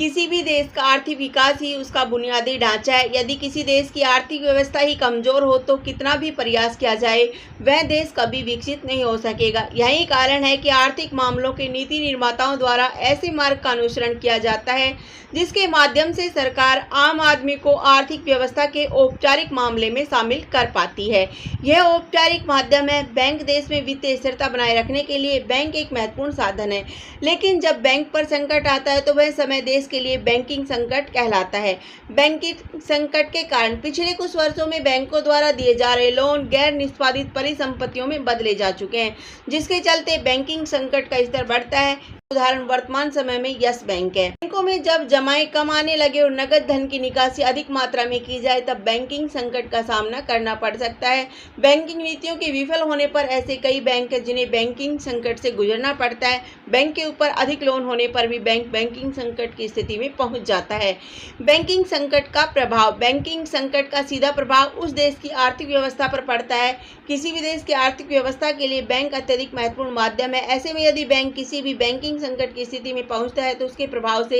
किसी भी देश का आर्थिक विकास ही उसका बुनियादी ढांचा है। यदि किसी देश की आर्थिक व्यवस्था ही कमजोर हो तो कितना भी प्रयास किया जाए वह देश कभी विकसित नहीं हो सकेगा। यही कारण है कि आर्थिक मामलों के नीति निर्माताओं द्वारा ऐसे मार्ग का अनुसरण किया जाता है जिसके माध्यम से सरकार आम आदमी को आर्थिक व्यवस्था के औपचारिक मामले में शामिल कर पाती है। यह औपचारिक माध्यम है। बैंक देश में वित्तीय स्थिरता बनाए रखने के लिए बैंक एक महत्वपूर्ण साधन है, लेकिन जब बैंक पर संकट आता है तो वह समय देश के लिए बैंकिंग संकट कहलाता है। बैंकिंग संकट के कारण पिछले कुछ वर्षों में बैंकों द्वारा दिए जा रहे लोन गैर निष्पादित परिसंपत्तियों में बदले जा चुके हैं, जिसके चलते बैंकिंग संकट का स्तर बढ़ता है। उदाहरण वर्तमान समय में यस बैंक है। बैंकों में जब जमाएं कम आने लगे और नगद धन की निकासी अधिक मात्रा में की जाए तब बैंकिंग संकट का सामना करना पड़ सकता है। बैंकिंग नीतियों के विफल होने पर ऐसे कई बैंक हैं जिन्हें बैंकिंग संकट से गुजरना पड़ता है। बैंक के ऊपर अधिक लोन होने पर भी बैंक बैंकिंग संकट की स्थिति में पहुंच जाता है। बैंकिंग संकट का प्रभाव। बैंकिंग संकट का सीधा प्रभाव उस देश की आर्थिक व्यवस्था पर पड़ता है। किसी भी देश की आर्थिक व्यवस्था के लिए बैंक अत्यधिक महत्वपूर्ण माध्यम है। ऐसे में यदि बैंक किसी भी बैंकिंग संकट की स्थिति में पहुंचता है तो उसके प्रभाव से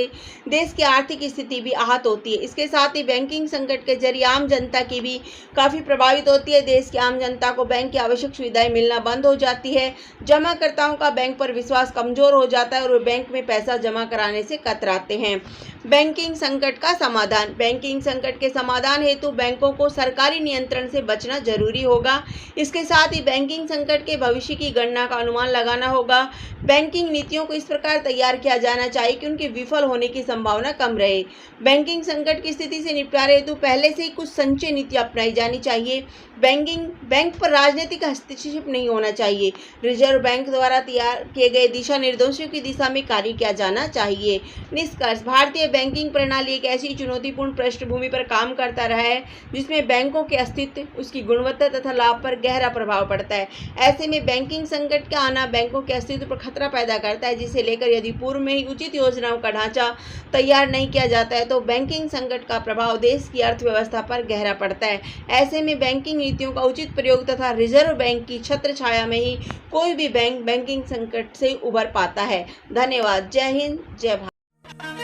देश की आर्थिक स्थिति भी आहत होती है। इसके साथ ही बैंकिंग संकट के जरिए आम जनता की भी काफी प्रभावित होती है। देश की आम जनता को बैंक की आवश्यक सुविधाएं मिलना बंद हो जाती है। जमाकर्ताओं का बैंक पर विश्वास कमजोर हो जाता है और वे बैंक में पैसा जमा कराने से कतराते हैं। बैंकिंग संकट का समाधान। बैंकिंग संकट के समाधान हेतु बैंकों को सरकारी नियंत्रण से बचना जरूरी होगा। इसके साथ ही बैंकिंग संकट के भविष्य की गणना का अनुमान लगाना होगा। बैंकिंग नीतियों को इस प्रकार तैयार किया जाना चाहिए कि उनके विफल होने की संभावना कम रहे। बैंकिंग संकट की स्थिति से निपटारे हेतु पहले से ही कुछ संचय नीति अपनाई जानी चाहिए। बैंक पर राजनीतिक हस्तक्षेप नहीं होना चाहिए। रिजर्व बैंक द्वारा तैयार किए गए दिशा निर्देशों की दिशा में कार्य किया जाना चाहिए। निष्कर्ष। भारतीय बैंकिंग प्रणाली एक ऐसी चुनौतीपूर्ण पृष्ठभूमि पर काम करता रहा है जिसमें बैंकों के अस्तित्व, उसकी गुणवत्ता तथा लाभ पर गहरा प्रभाव पड़ता है। ऐसे में बैंकिंग संकट का आना बैंकों के अस्तित्व पर खतरा पैदा करता है, जिसे लेकर यदि पूर्व में ही उचित योजनाओं का ढांचा तैयार नहीं किया जाता है तो बैंकिंग संकट का प्रभाव देश की अर्थव्यवस्था पर गहरा पड़ता है। ऐसे में बैंकिंग नीतियों का उचित प्रयोग तथा रिजर्व बैंक की छत्र छाया में ही कोई भी बैंक बैंकिंग संकट से उबर पाता है। धन्यवाद। जय हिंद, जय भारत।